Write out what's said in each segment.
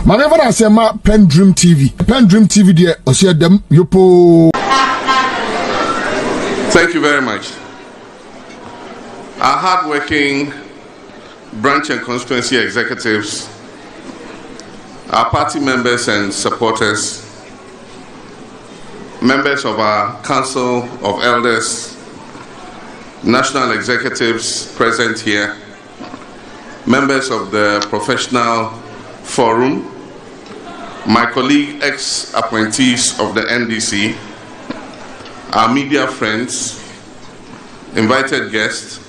Mama I say ma PENDREAM TV. PENDREAM TV there osia dem yopo. Thank you very much. Our hard-working branch and constituency executives, our party members and supporters, members of our Council of Elders, national executives present here, members of the professional forum, my colleague ex-appointees of the NDC, our media friends, invited guests,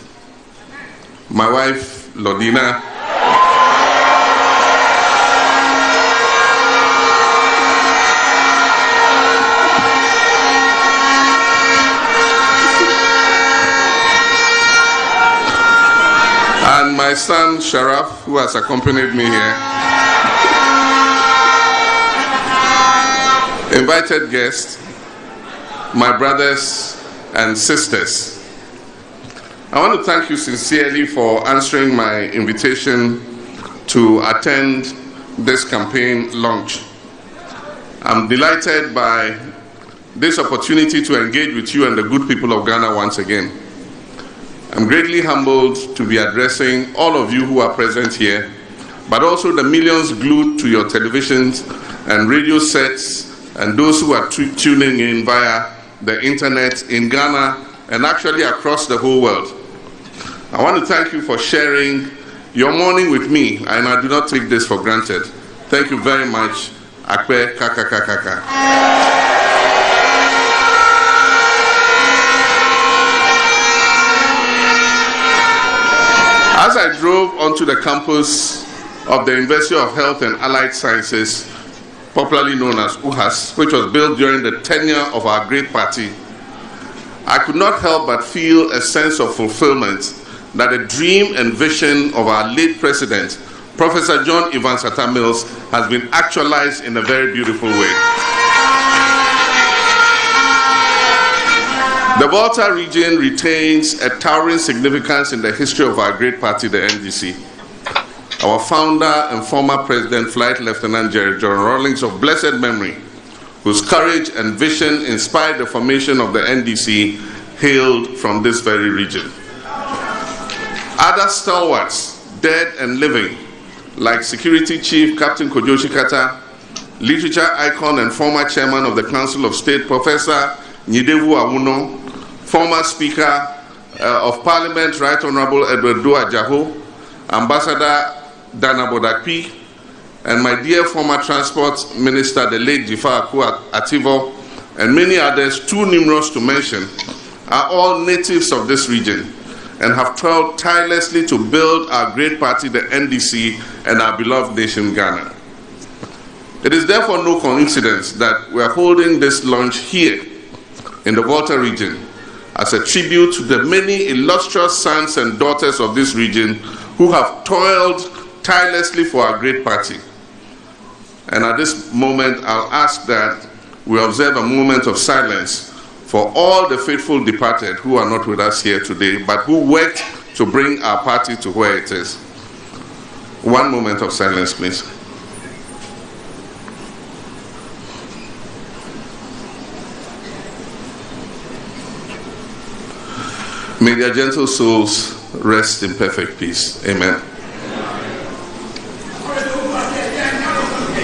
my wife Lodina, and my son Sharaf, who has accompanied me here. Invited guests, my brothers and sisters. I want to thank you sincerely for answering my invitation to attend this campaign launch. I'm delighted by this opportunity to engage with you and the good people of Ghana once again. I'm greatly humbled to be addressing all of you who are present here, but also the millions glued to your televisions and radio sets and those who are tuning in via the internet in Ghana and actually across the whole world. I want to thank you for sharing your morning with me, and I do not take this for granted. Thank you very much. Akpe kaka kaka kaka. As I drove onto the campus of the University of Health and Allied Sciences, popularly known as UHAS, which was built during the tenure of our great party, I could not help but feel a sense of fulfillment that the dream and vision of our late president, Professor John Evans Atta Mills, has been actualized in a very beautiful way. The Volta region retains a towering significance in the history of our great party, the NDC. Our founder and former president, Flight Lieutenant John Rawlings of blessed memory, whose courage and vision inspired the formation of the NDC, hailed from this very region. Other stalwarts, dead and living, like Security Chief Captain Kojoshi Kata, literature icon and former chairman of the Council of State, Professor Nyidevu Awuno, former Speaker of Parliament, Right Honorable Edward Dua Jaho, Ambassador Dana Bodakpi, and my dear former Transport Minister, the late Jifa Ativo, and many others, too numerous to mention, are all natives of this region and have toiled tirelessly to build our great party, the NDC, and our beloved nation, Ghana. It is therefore no coincidence that we are holding this launch here in the Volta region as a tribute to the many illustrious sons and daughters of this region who have toiled tirelessly for our great party. And at this moment, I'll ask that we observe a moment of silence for all the faithful departed who are not with us here today, but who worked to bring our party to where it is. One moment of silence, please. May their gentle souls rest in perfect peace. Amen.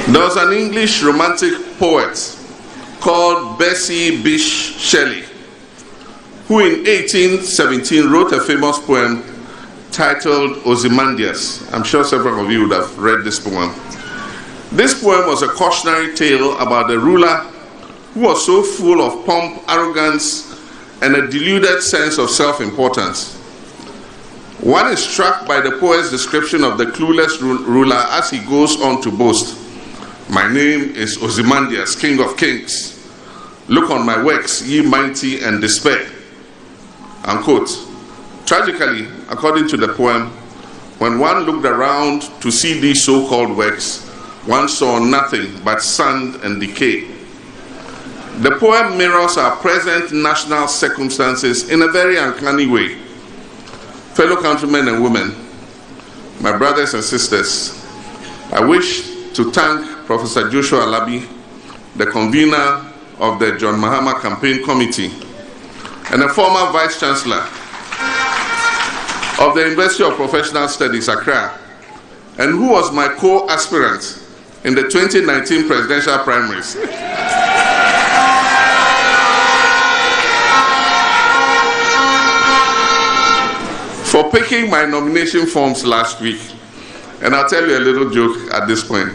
There was an English romantic poet called Bessie Bysshe Shelley, who in 1817 wrote a famous poem titled Ozymandias. I'm sure several of you would have read this poem. This poem was a cautionary tale about a ruler who was so full of pomp, arrogance, and a deluded sense of self-importance. One is struck by the poet's description of the clueless ruler as he goes on to boast, "My name is Ozymandias, King of Kings. Look on my works, ye mighty, and despair." Unquote. Tragically, according to the poem, when one looked around to see these so-called works, one saw nothing but sand and decay. The poem mirrors our present national circumstances in a very uncanny way. Fellow countrymen and women, my brothers and sisters, I wish to thank Professor Joshua Alabi, the convener of the John Mahama Campaign Committee, and a former Vice Chancellor of the University of Professional Studies, Accra, and who was my co-aspirant in the 2019 presidential primaries. For picking my nomination forms last week. And I'll tell you a little joke at this point.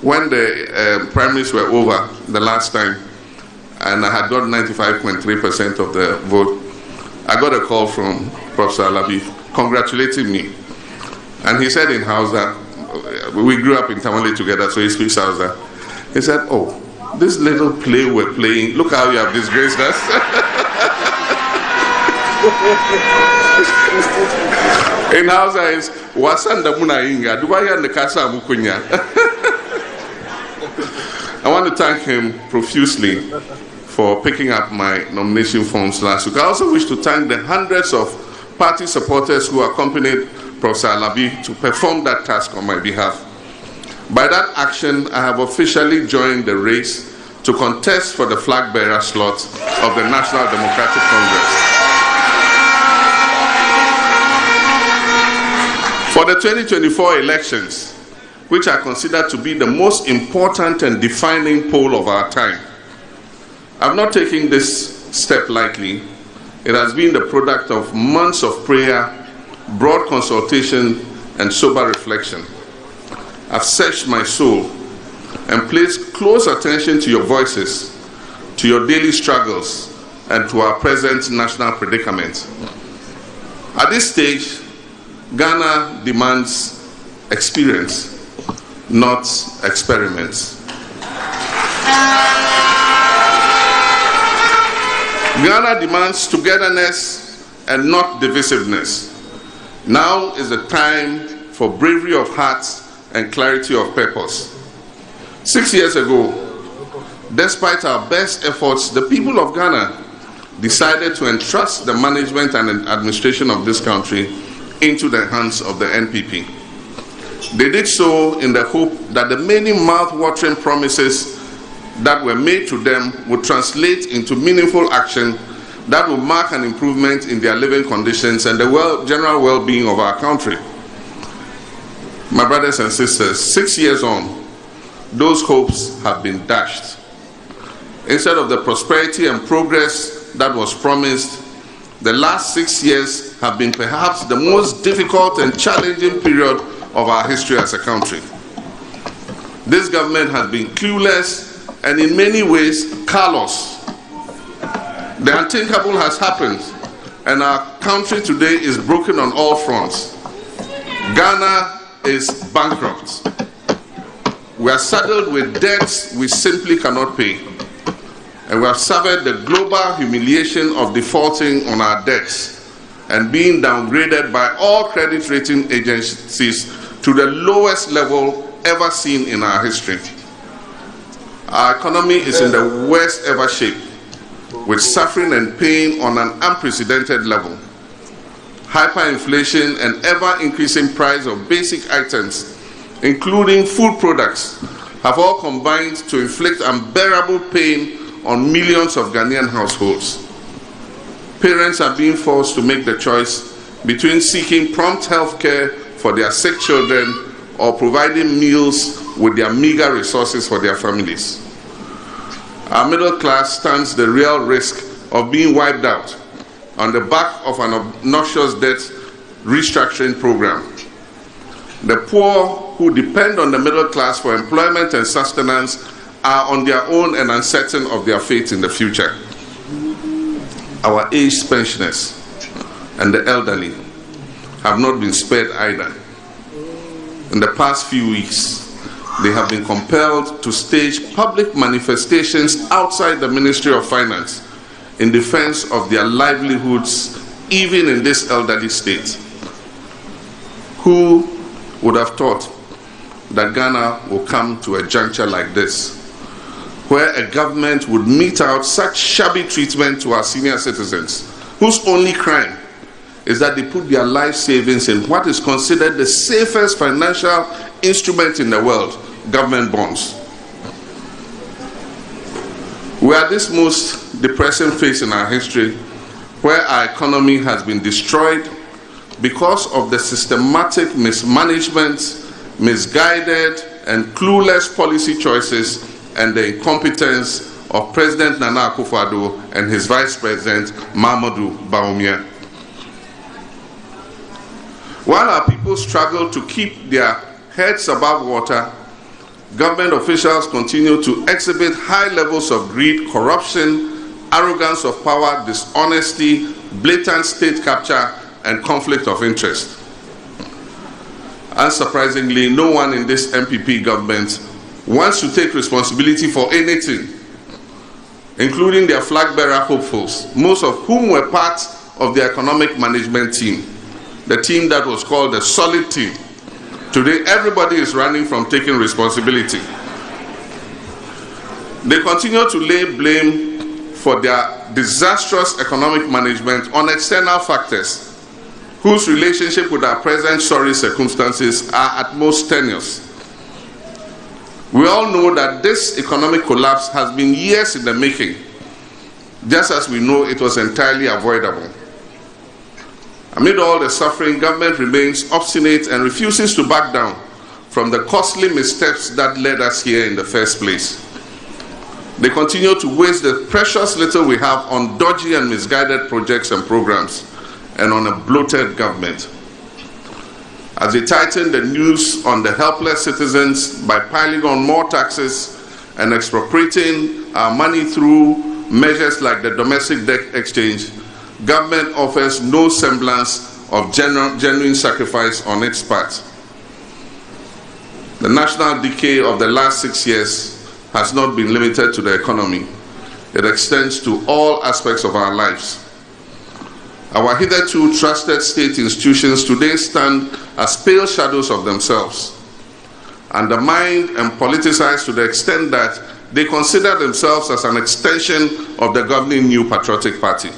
When the primaries were over the last time, and I had got 95.3% of the vote, I got a call from Professor Alabi congratulating me. And he said in Hausa, we grew up in Tamale together, so he speaks Hausa. He said, oh, this little play we're playing, look how you have disgraced us. In Hausa is, wasanda muna inga, duwaya nekasa mukunya. I want to thank him profusely for picking up my nomination forms last week. I also wish to thank the hundreds of party supporters who accompanied Professor Alabi to perform that task on my behalf. By that action, I have officially joined the race to contest for the flag bearer slot of the National Democratic Congress. For the 2024 elections, which I consider to be the most important and defining poll of our time, I've not taken this step lightly. It has been the product of months of prayer, broad consultation, and sober reflection. I've searched my soul and placed close attention to your voices, to your daily struggles, and to our present national predicament. At this stage, Ghana demands experience, not experiments. Ghana demands togetherness and not divisiveness. Now is the time for bravery of heart and clarity of purpose. 6 years ago, despite our best efforts, the people of Ghana decided to entrust the management and administration of this country into the hands of the NPP. They did so in the hope that the many mouth-watering promises that were made to them would translate into meaningful action that would mark an improvement in their living conditions and the general well-being of our country. My brothers and sisters, 6 years on, those hopes have been dashed. Instead of the prosperity and progress that was promised, the last 6 years have been perhaps the most difficult and challenging period of our history as a country. This government has been clueless and in many ways callous. The unthinkable has happened, and our country today is broken on all fronts. Ghana is bankrupt. We are saddled with debts we simply cannot pay. And we have suffered the global humiliation of defaulting on our debts and being downgraded by all credit rating agencies to the lowest level ever seen in our history. Our economy is in the worst ever shape, with suffering and pain on an unprecedented level. Hyperinflation and ever-increasing price of basic items, including food products, have all combined to inflict unbearable pain on millions of Ghanaian households. Parents are being forced to make the choice between seeking prompt health care for their sick children or providing meals with their meager resources for their families. Our middle class stands the real risk of being wiped out on the back of an obnoxious debt restructuring program. The poor who depend on the middle class for employment and sustenance are on their own and uncertain of their fate in the future. Our aged pensioners and the elderly have not been spared either. In the past few weeks, they have been compelled to stage public manifestations outside the Ministry of Finance in defense of their livelihoods, even in this elderly state. Who would have thought that Ghana will come to a juncture like this, where a government would mete out such shabby treatment to our senior citizens, whose only crime is that they put their life savings in what is considered the safest financial instrument in the world, government bonds. We are at this most depressing phase in our history where our economy has been destroyed because of the systematic mismanagement, misguided and clueless policy choices and the incompetence of President Nana Akufo-Addo and his Vice President Mahamudu Bawumia. While our people struggle to keep their heads above water, government officials continue to exhibit high levels of greed, corruption, arrogance of power, dishonesty, blatant state capture, and conflict of interest. Unsurprisingly, no one in this MPP government wants to take responsibility for anything, including their flag-bearer hopefuls, most of whom were part of the economic management team, the team that was called the solid team. Today, everybody is running from taking responsibility. They continue to lay blame for their disastrous economic management on external factors, whose relationship with our present sorry circumstances are at most tenuous. We all know that this economic collapse has been years in the making, just as we know it was entirely avoidable. Amid all the suffering, government remains obstinate and refuses to back down from the costly missteps that led us here in the first place. They continue to waste the precious little we have on dodgy and misguided projects and programs and on a bloated government. As they tighten the noose on the helpless citizens by piling on more taxes and expropriating our money through measures like the domestic debt exchange, government offers no semblance of genuine sacrifice on its part. The national decay of the last 6 years has not been limited to the economy. It extends to all aspects of our lives. Our hitherto trusted state institutions today stand as pale shadows of themselves, undermined and politicized to the extent that they consider themselves as an extension of the governing New Patriotic Party.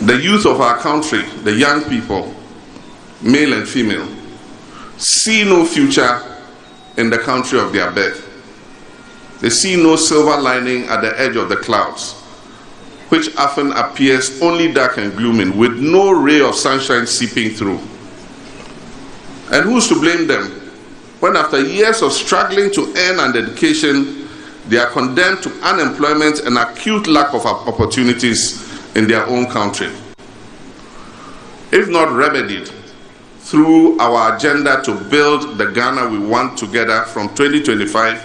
The youth of our country, the young people, male and female, see no future in the country of their birth. They see no silver lining at the edge of the clouds, which often appears only dark and glooming, with no ray of sunshine seeping through. And who's to blame them when after years of struggling to earn an education, they are condemned to unemployment and acute lack of opportunities in their own country? If not remedied through our agenda to build the Ghana we want together from 2025,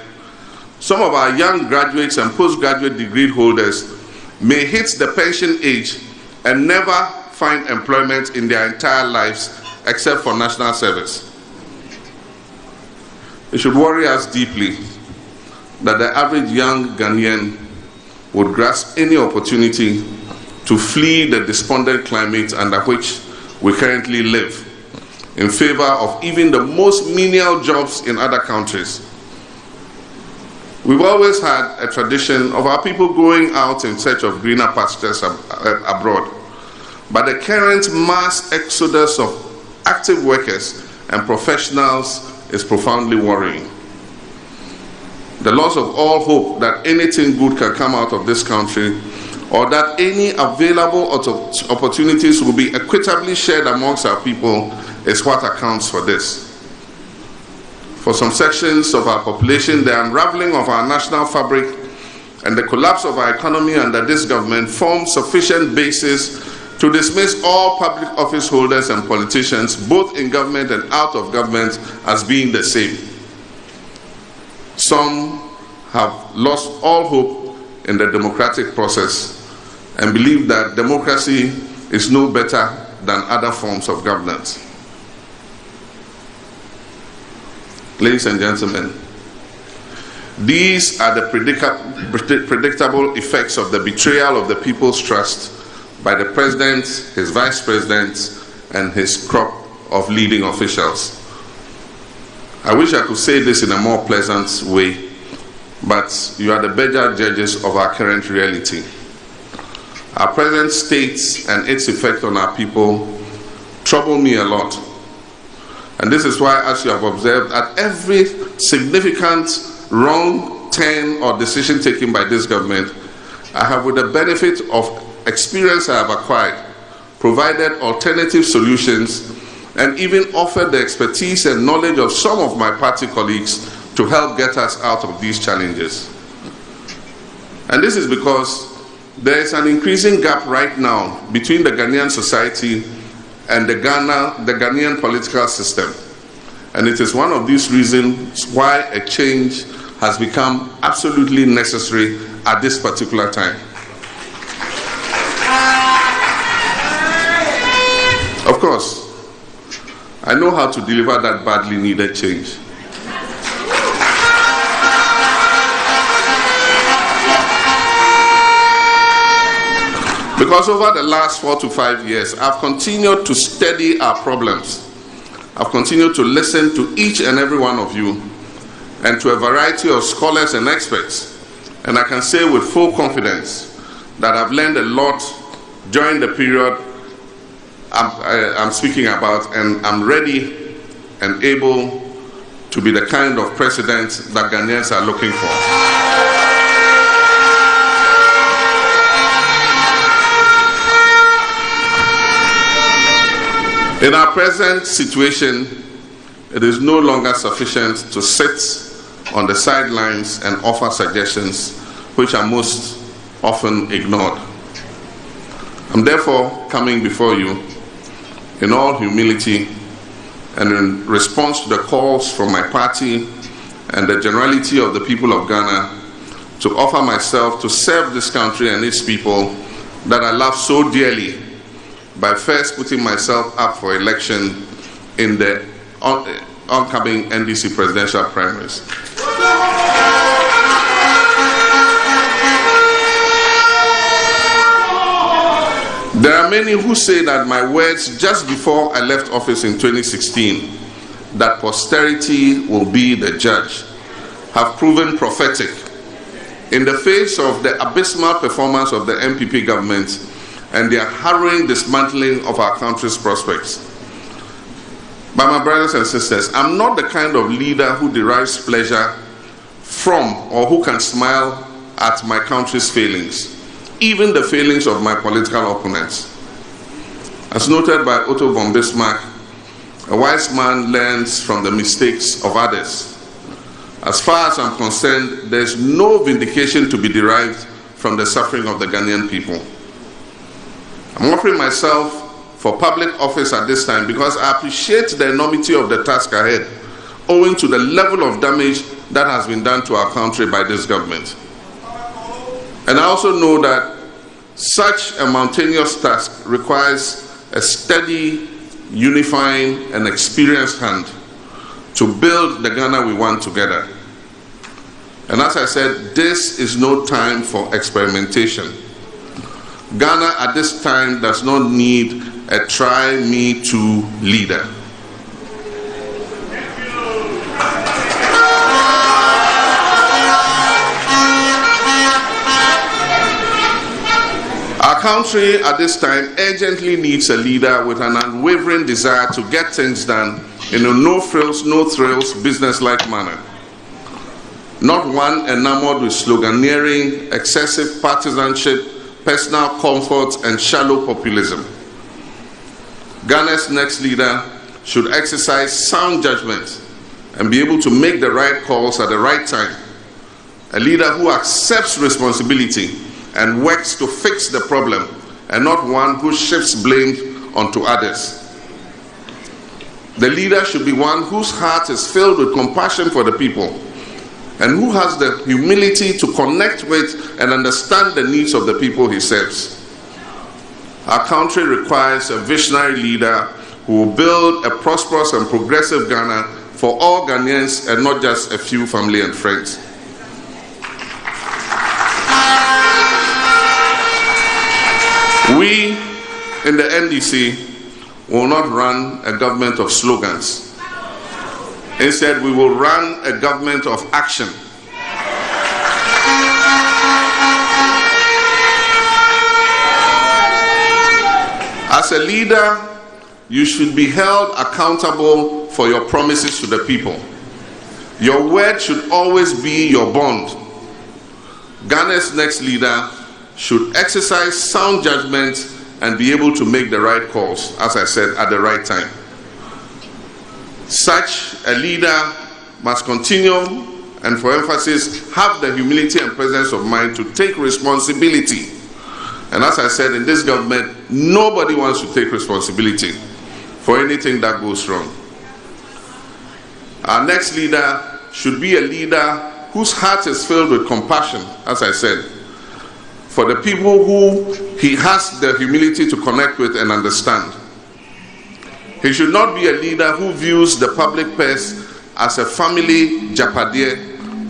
some of our young graduates and postgraduate degree holders may hit the pension age and never find employment in their entire lives except for national service. It should worry us deeply that the average young Ghanaian would grasp any opportunity to flee the despondent climate under which we currently live in favor of even the most menial jobs in other countries. We've always had a tradition of our people going out in search of greener pastures abroad, but the current mass exodus of active workers and professionals is profoundly worrying. The loss of all hope that anything good can come out of this country, or that any available opportunities will be equitably shared amongst our people, is what accounts for this. For some sections of our population, the unraveling of our national fabric and the collapse of our economy under this government form sufficient basis to dismiss all public office holders and politicians, both in government and out of government, as being the same. Some have lost all hope in the democratic process and believe that democracy is no better than other forms of governance. Ladies and gentlemen, these are the predictable effects of the betrayal of the people's trust by the president, his vice president, and his crop of leading officials. I wish I could say this in a more pleasant way, but you are the better judges of our current reality. Our present state and its effect on our people trouble me a lot. And this is why, as you have observed, at every significant wrong turn or decision taken by this government, I have, with the benefit of experience I have acquired, provided alternative solutions and even offered the expertise and knowledge of some of my party colleagues to help get us out of these challenges. And this is because there is an increasing gap right now between the Ghanaian society and the Ghanaian political system. And it is one of these reasons why a change has become absolutely necessary at this particular time. Of course, I know how to deliver that badly needed change. Because over the last 4 to 5 years, I've continued to study our problems. I've continued to listen to each and every one of you and to a variety of scholars and experts. And I can say with full confidence that I've learned a lot during the period I'm speaking about, and I'm ready and able to be the kind of president that Ghanaians are looking for. In our present situation, it is no longer sufficient to sit on the sidelines and offer suggestions which are most often ignored. I'm therefore coming before you in all humility and in response to the calls from my party and the generality of the people of Ghana to offer myself to serve this country and its people that I love so dearly, by first putting myself up for election in the oncoming NDC presidential primaries. There are many who say that my words just before I left office in 2016, that posterity will be the judge, have proven prophetic in the face of the abysmal performance of the MPP government and their harrowing dismantling of our country's prospects. But my brothers and sisters, I'm not the kind of leader who derives pleasure from or who can smile at my country's failings, even the failings of my political opponents. As noted by Otto von Bismarck, a wise man learns from the mistakes of others. As far as I'm concerned, there's no vindication to be derived from the suffering of the Ghanaian people. I'm offering myself for public office at this time because I appreciate the enormity of the task ahead, owing to the level of damage that has been done to our country by this government. And I also know that such a mountainous task requires a steady, unifying, and experienced hand to build the Ghana we want together. And as I said, this is no time for experimentation. Ghana at this time does not need a try-me-too leader. Our country at this time urgently needs a leader with an unwavering desire to get things done in a no-frills, no-thrills, business-like manner. Not one enamored with sloganeering, excessive partisanship, personal comfort, and shallow populism. Ghana's next leader should exercise sound judgment and be able to make the right calls at the right time. A leader who accepts responsibility and works to fix the problem, and not one who shifts blame onto others. The leader should be one whose heart is filled with compassion for the people, and who has the humility to connect with and understand the needs of the people he serves. Our country requires a visionary leader who will build a prosperous and progressive Ghana for all Ghanaians and not just a few family and friends. We in the NDC will not run a government of slogans. Instead, we will run a government of action. As a leader, you should be held accountable for your promises to the people. Your word should always be your bond. Ghana's next leader should exercise sound judgment and be able to make the right calls, as I said, at the right time. Such a leader must continue, and for emphasis, have the humility and presence of mind to take responsibility. And as I said, in this government, nobody wants to take responsibility for anything that goes wrong. Our next leader should be a leader whose heart is filled with compassion, as I said, for the people who he has the humility to connect with and understand. He should not be a leader who views the public purse as a family japadier,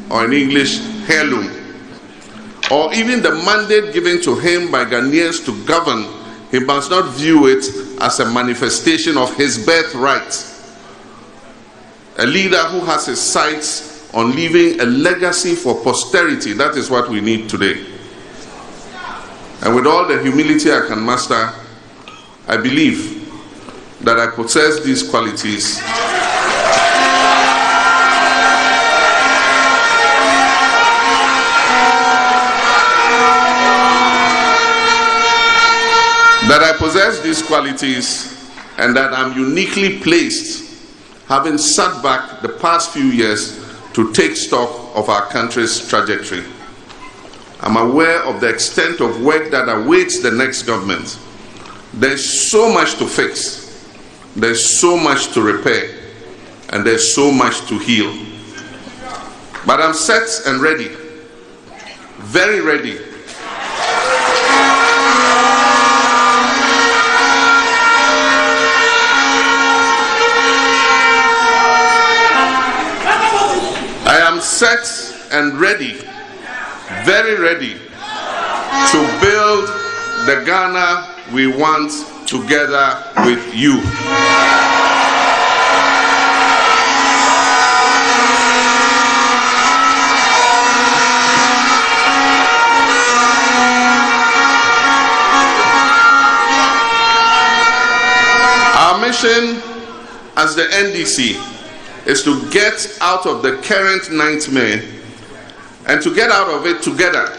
or in English, heirloom, or even the mandate given to him by Ghanaians to govern. He must not view it as a manifestation of his birthright. A leader who has his sights on leaving a legacy for posterity. That is what we need today. And with all the humility I can muster, I believe that I possess these qualities and that I'm uniquely placed, having sat back the past few years, to take stock of our country's trajectory. I'm aware of the extent of work that awaits the next government. There's so much to fix, there's so much to repair, and there's so much to heal. But I'm set and ready, very ready. I am set and ready, very ready, to build the Ghana we want together with you. Our mission as the NDC is to get out of the current nightmare and to get out of it together,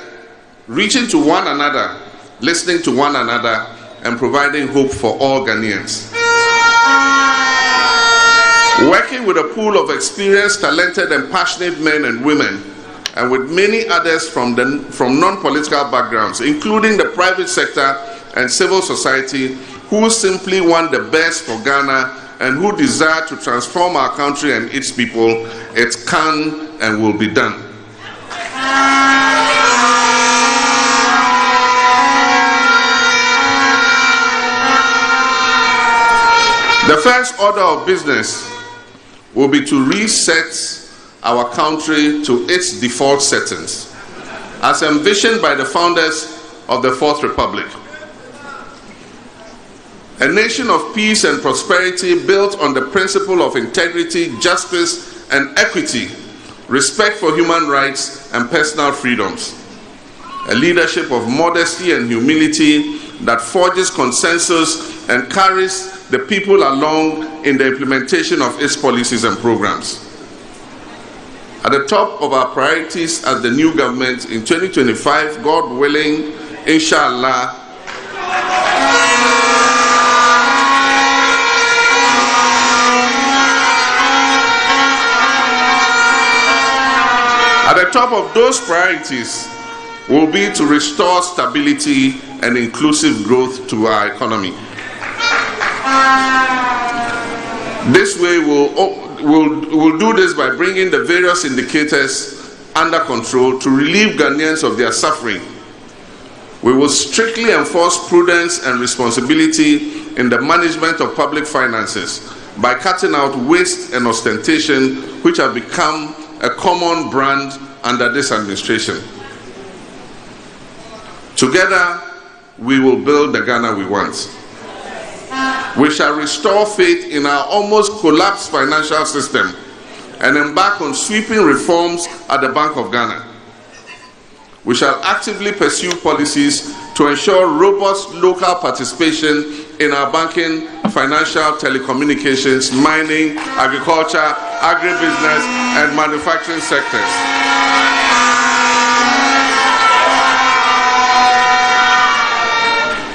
reaching to one another, listening to one another, and providing hope for all Ghanaians. Working with a pool of experienced, talented, and passionate men and women, and with many others from non-political backgrounds, including the private sector and civil society, who simply want the best for Ghana and who desire to transform our country and its people, it can and will be done. The first order of business will be to reset our country to its default settings, as envisioned by the founders of the Fourth Republic. A nation of peace and prosperity built on the principle of integrity, justice, and equity, respect for human rights and personal freedoms. A leadership of modesty and humility that forges consensus and carries the people along in the implementation of its policies and programs. At the top of our priorities as the new government in 2025, God willing, inshallah, at the top of those priorities will be to restore stability and inclusive growth to our economy. This way we'll do this by bringing the various indicators under control to relieve Ghanaians of their suffering. We will strictly enforce prudence and responsibility in the management of public finances by cutting out waste and ostentation, which have become a common brand under this administration. Together, we will build the Ghana we want. We shall restore faith in our almost collapsed financial system and embark on sweeping reforms at the Bank of Ghana. We shall actively pursue policies to ensure robust local participation in our banking, financial, telecommunications, mining, agriculture, agribusiness, and manufacturing sectors.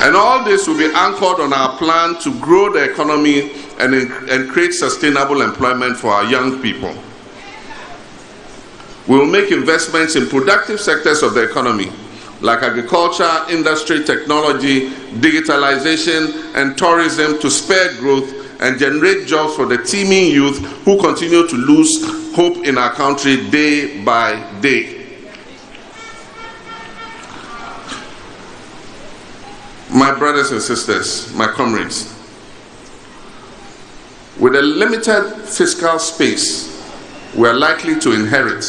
And all this will be anchored on our plan to grow the economy and create sustainable employment for our young people. We will make investments in productive sectors of the economy, like agriculture, industry, technology, digitalization, and tourism to spur growth and generate jobs for the teeming youth who continue to lose hope in our country day by day. My brothers and sisters, my comrades, with a limited fiscal space we are likely to inherit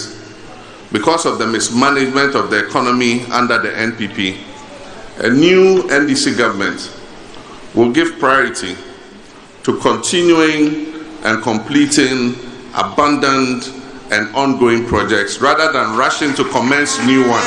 because of the mismanagement of the economy under the NPP, a new NDC government will give priority to continuing and completing abundant and ongoing projects rather than rushing to commence new ones.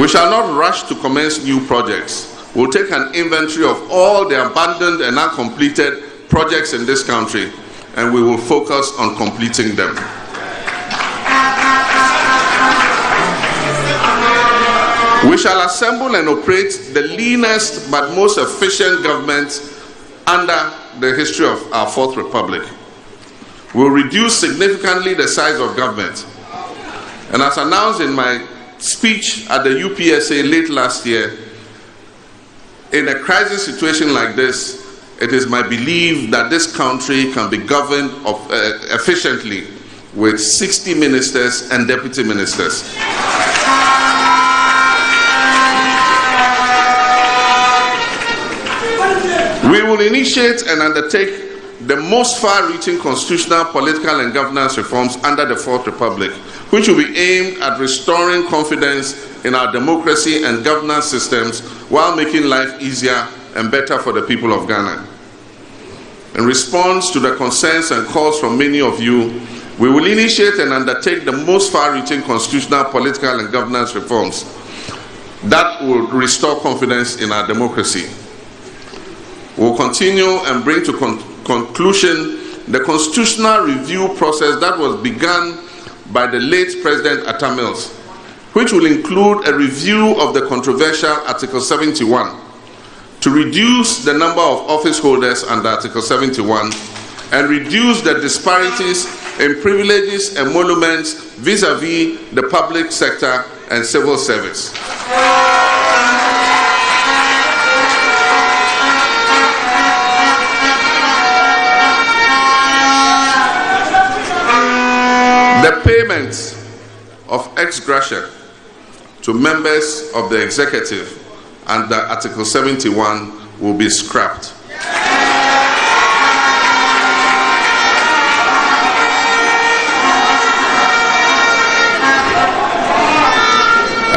We shall not rush to commence new projects. We'll take an inventory of all the abandoned and uncompleted projects in this country, and we will focus on completing them. We shall assemble and operate the leanest but most efficient government under the history of our Fourth Republic. We'll reduce significantly the size of government. And as announced in my speech at the UPSA late last year, in a crisis situation like this, it is my belief that this country can be governed efficiently with 60 ministers and deputy ministers. We will initiate and undertake the most far-reaching constitutional, political, and governance reforms under the Fourth Republic, which will be aimed at restoring confidence in our democracy and governance systems while making life easier and better for the people of Ghana. In response to the concerns and calls from many of you, we will initiate and undertake the most far-reaching constitutional, political, and governance reforms that will restore confidence in our democracy. We will continue and bring to conclusion the constitutional review process that was begun by the late President Atta Mills, which will include a review of the controversial Article 71 to reduce the number of office holders under Article 71 and reduce the disparities in privileges and emoluments vis-à-vis the public sector and civil service. The payment of ex gratia to members of the executive under Article 71 will be scrapped.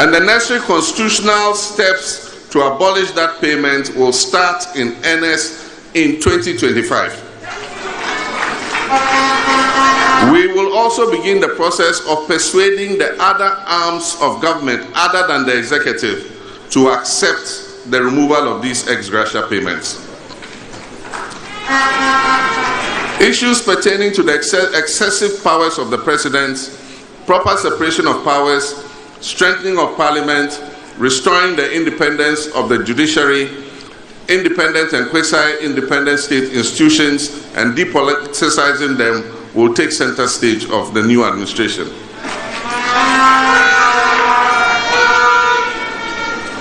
And the necessary constitutional steps to abolish that payment will start in earnest in 2025. We will also begin the process of persuading the other arms of government other than the executive to accept the removal of these ex gratia payments. Issues pertaining to the excessive powers of the President, proper separation of powers, strengthening of Parliament, restoring the independence of the judiciary, independent and quasi-independent state institutions, and depoliticizing them will take center stage of the new administration.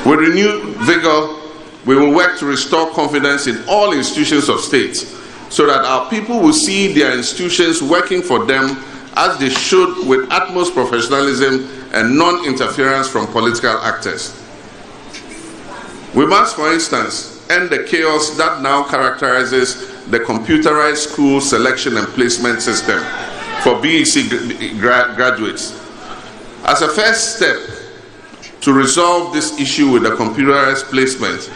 With renewed vigor, we will work to restore confidence in all institutions of state so that our people will see their institutions working for them as they should, with utmost professionalism and non-interference from political actors. We must, for instance, end the chaos that now characterizes the computerized school selection and placement system for BEC graduates. As a first step to resolve this issue with the computerized placement,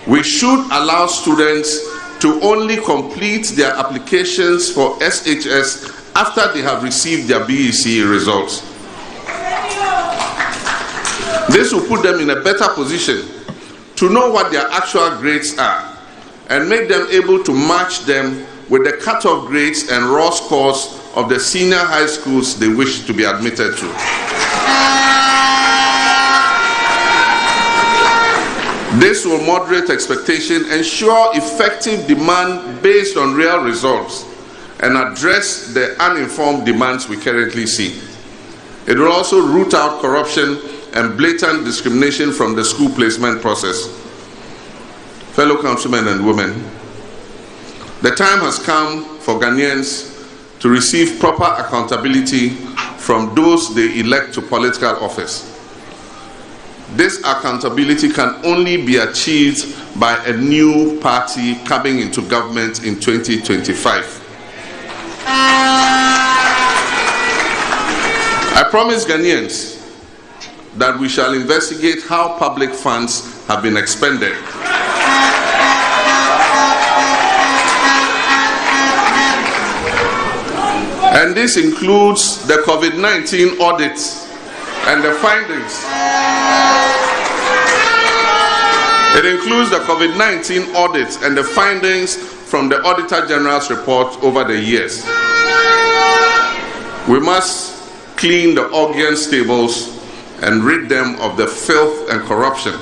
we should allow students to only complete their applications for SHS after they have received their BEC results. This will put them in a better position to know what their actual grades are and make them able to match them with the cutoff grades and raw scores of the senior high schools they wish to be admitted to. This will moderate expectation, ensure effective demand based on real results, and address the uninformed demands we currently see. It will also root out corruption and blatant discrimination from the school placement process. Fellow councilmen and women, the time has come for Ghanaians to receive proper accountability from those they elect to political office. This accountability can only be achieved by a new party coming into government in 2025. I promise Ghanaians that we shall investigate how public funds have been expended. And this includes the COVID-19 audits and the findings. It includes the COVID-19 audits and the findings from the Auditor General's report over the years. We must clean the audience tables and rid them of the filth and corruption.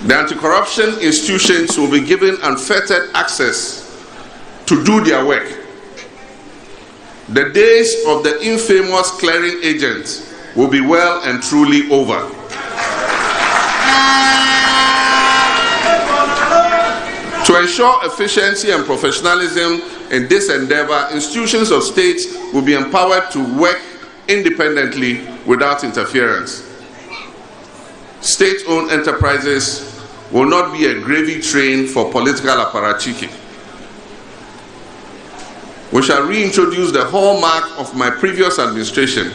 The anti-corruption institutions will be given unfettered access to do their work. The days of the infamous clearing agents will be well and truly over. To ensure efficiency and professionalism in this endeavor, institutions of state will be empowered to work independently without interference. State-owned enterprises will not be a gravy train for political apparatchiki. We shall reintroduce the hallmark of my previous administration,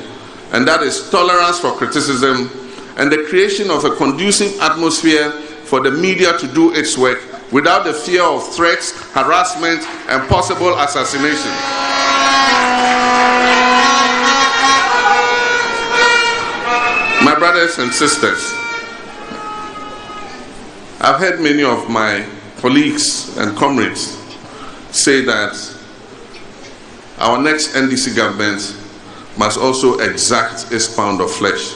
and that is tolerance for criticism and the creation of a conducive atmosphere for the media to do its work without the fear of threats, harassment, and possible assassination. My brothers and sisters, I've heard many of my colleagues and comrades say that our next NDC government must also exact its pound of flesh.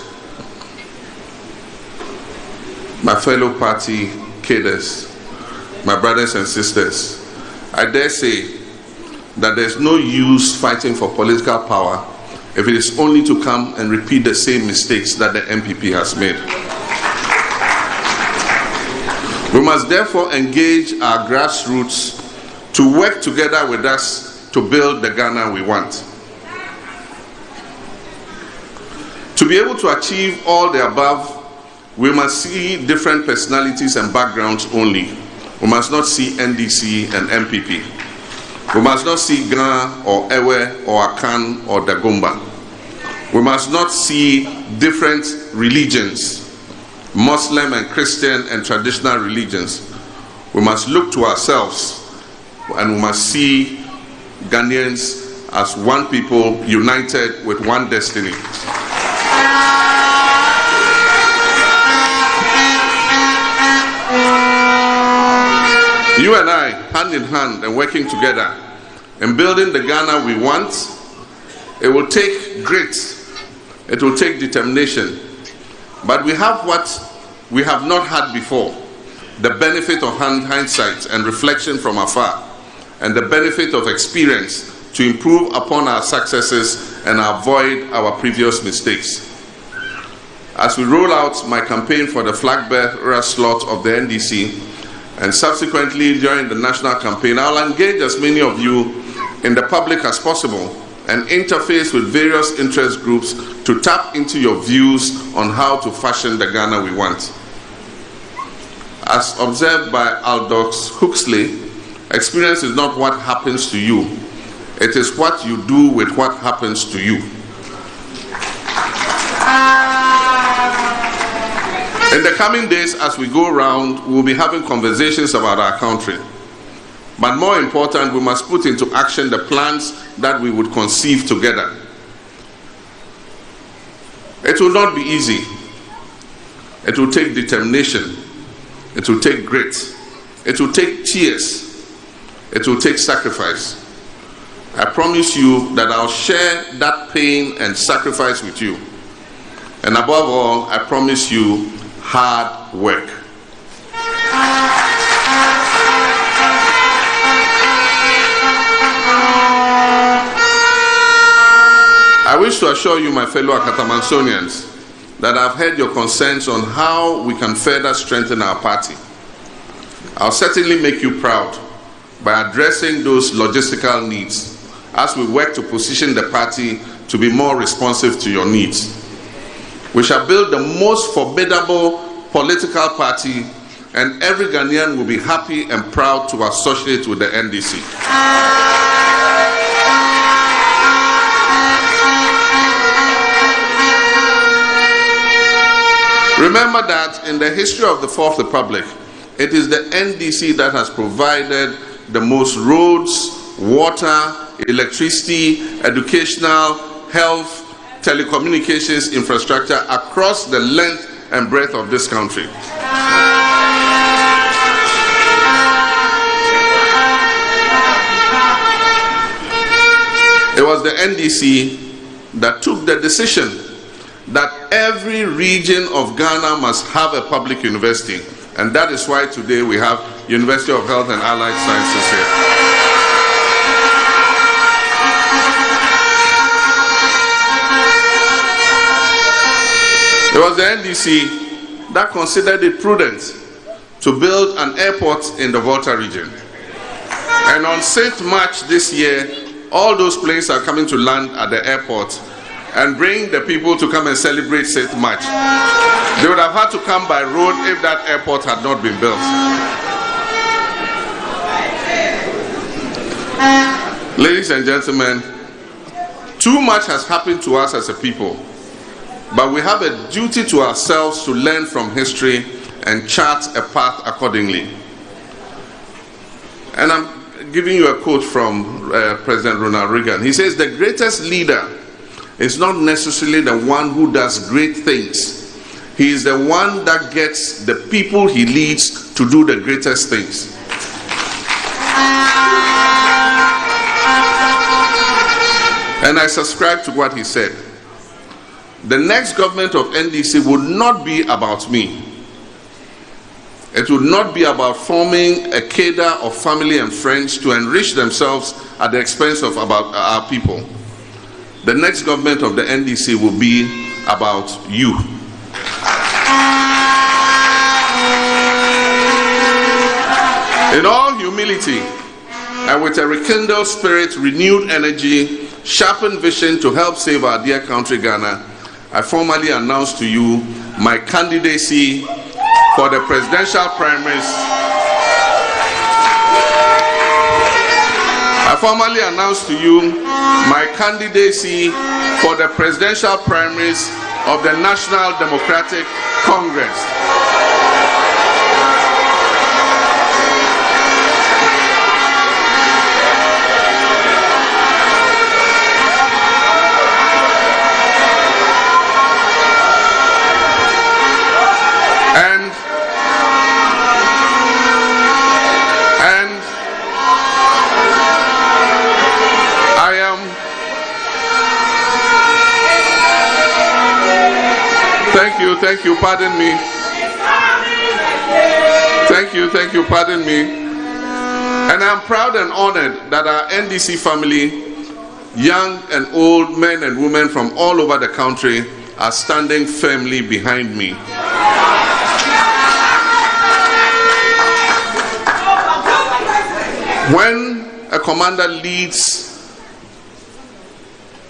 My fellow party cadres, my brothers and sisters, I dare say that there's no use fighting for political power if it is only to come and repeat the same mistakes that the MPP has made. We must therefore engage our grassroots to work together with us to build the Ghana we want. To be able to achieve all the above, we must see different personalities and backgrounds only. We must not see NDC and MPP. We must not see Ghana or Ewe or Akan or Dagomba. We must not see different religions, Muslim and Christian and traditional religions. We must look to ourselves and we must see Ghanaians as one people united with one destiny. You and I, hand in hand and working together in building the Ghana we want, it will take grit, it will take determination, but we have what we have not had before, the benefit of hindsight and reflection from afar, and the benefit of experience to improve upon our successes and avoid our previous mistakes. As we roll out my campaign for the Flagbearer slot of the NDC, and subsequently during the national campaign, I'll engage as many of you in the public as possible and interface with various interest groups to tap into your views on how to fashion the Ghana we want. As observed by Aldous Huxley, experience is not what happens to you, it is what you do with what happens to you. In the coming days, as we go around, we'll be having conversations about our country. But more important, we must put into action the plans that we would conceive together. It will not be easy. It will take determination. It will take grit. It will take tears. It will take sacrifice. I promise you that I'll share that pain and sacrifice with you. And above all, I promise you hard work. I wish to assure you, my fellow Akatamansonians, that I've heard your concerns on how we can further strengthen our party. I'll certainly make you proud by addressing those logistical needs as we work to position the party to be more responsive to your needs. We shall build the most formidable political party, and every Ghanaian will be happy and proud to associate with the NDC. Remember that in the history of the Fourth Republic, it is the NDC that has provided the most roads, water, electricity, educational, health, telecommunications infrastructure across the length and breadth of this country. It was the NDC that took the decision that every region of Ghana must have a public university. And that is why today we have University of Health and Allied Sciences here. It was the NDC that considered it prudent to build an airport in the Volta region. And on 6th March this year, all those planes are coming to land at the airport and bring the people to come and celebrate 6th March. They would have had to come by road if that airport had not been built. Ladies and gentlemen, too much has happened to us as a people, but we have a duty to ourselves to learn from history and chart a path accordingly. And I'm giving you a quote from President Ronald Reagan. He says, "The greatest leader is not necessarily the one who does great things. He is the one that gets the people he leads to do the greatest things." And I subscribe to what he said. The next government of NDC would not be about me. It would not be about forming a cadre of family and friends to enrich themselves at the expense of our people. The next government of the NDC will be about you. In all humility and with a rekindled spirit, renewed energy, sharpened vision to help save our dear country Ghana, I formally announce to you my candidacy for the presidential primaries. I formally announce to you my candidacy for the presidential primaries of the National Democratic Congress. Thank you, pardon me. Thank you, pardon me. And I'm proud and honored that our NDC family, young and old men and women from all over the country, are standing firmly behind me. When a commander leads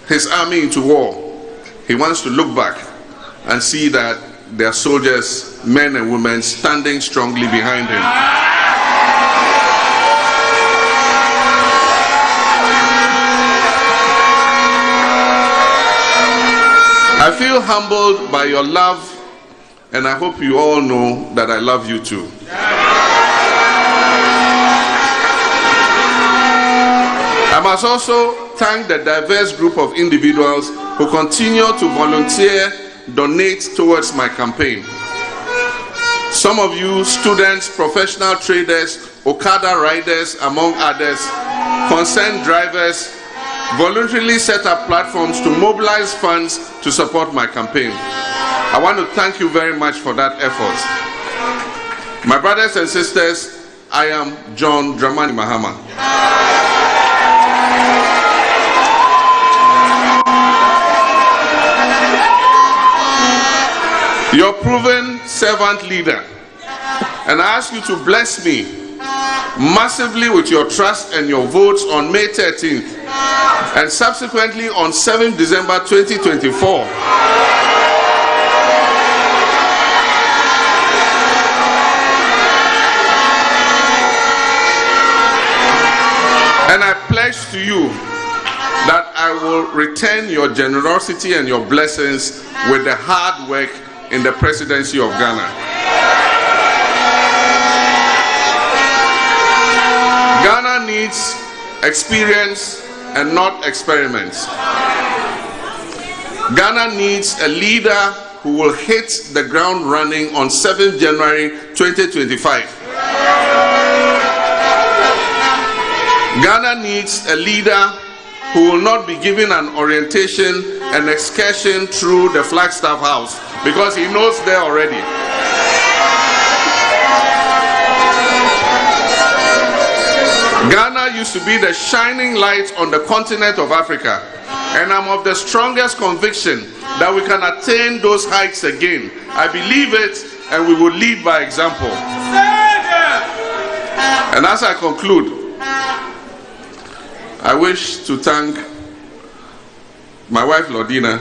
his army into war, he wants to look back and see that there are soldiers, men and women, standing strongly behind him. I feel humbled by your love, and I hope you all know that I love you too. I must also thank the diverse group of individuals who continue to volunteer, donate towards my campaign. Some of you, students, professional traders, Okada riders, among others, concerned drivers, voluntarily set up platforms to mobilize funds to support my campaign. I want to thank you very much for that effort. My brothers and sisters, I am John Dramani Mahama. Your proven servant leader, and I ask you to bless me massively with your trust and your votes on May 13th and subsequently on 7th December 2024. And I pledge to you that I will return your generosity and your blessings with the hard work in the presidency of Ghana. Ghana needs experience and not experiments. Ghana needs a leader who will hit the ground running on 7th January 2025. Ghana needs a leader who will not be given an orientation and excursion through the Flagstaff House because he knows there already. Ghana used to be the shining light on the continent of Africa, and I'm of the strongest conviction that we can attain those heights again. I believe it, and we will lead by example. And as I conclude, I wish to thank my wife Lordina,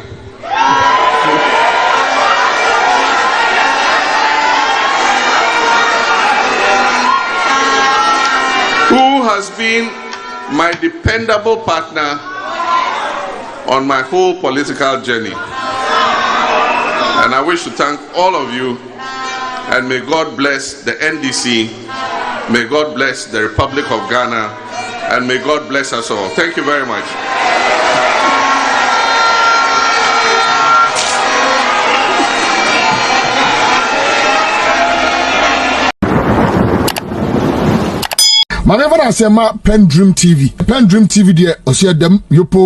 who has been my dependable partner on my whole political journey. And I wish to thank all of you, and may God bless the NDC, may God bless the Republic of Ghana, and may God bless us all. Thank you very much. My never say PENDREAM TV. PENDREAM TV, dear, or see them, yopo.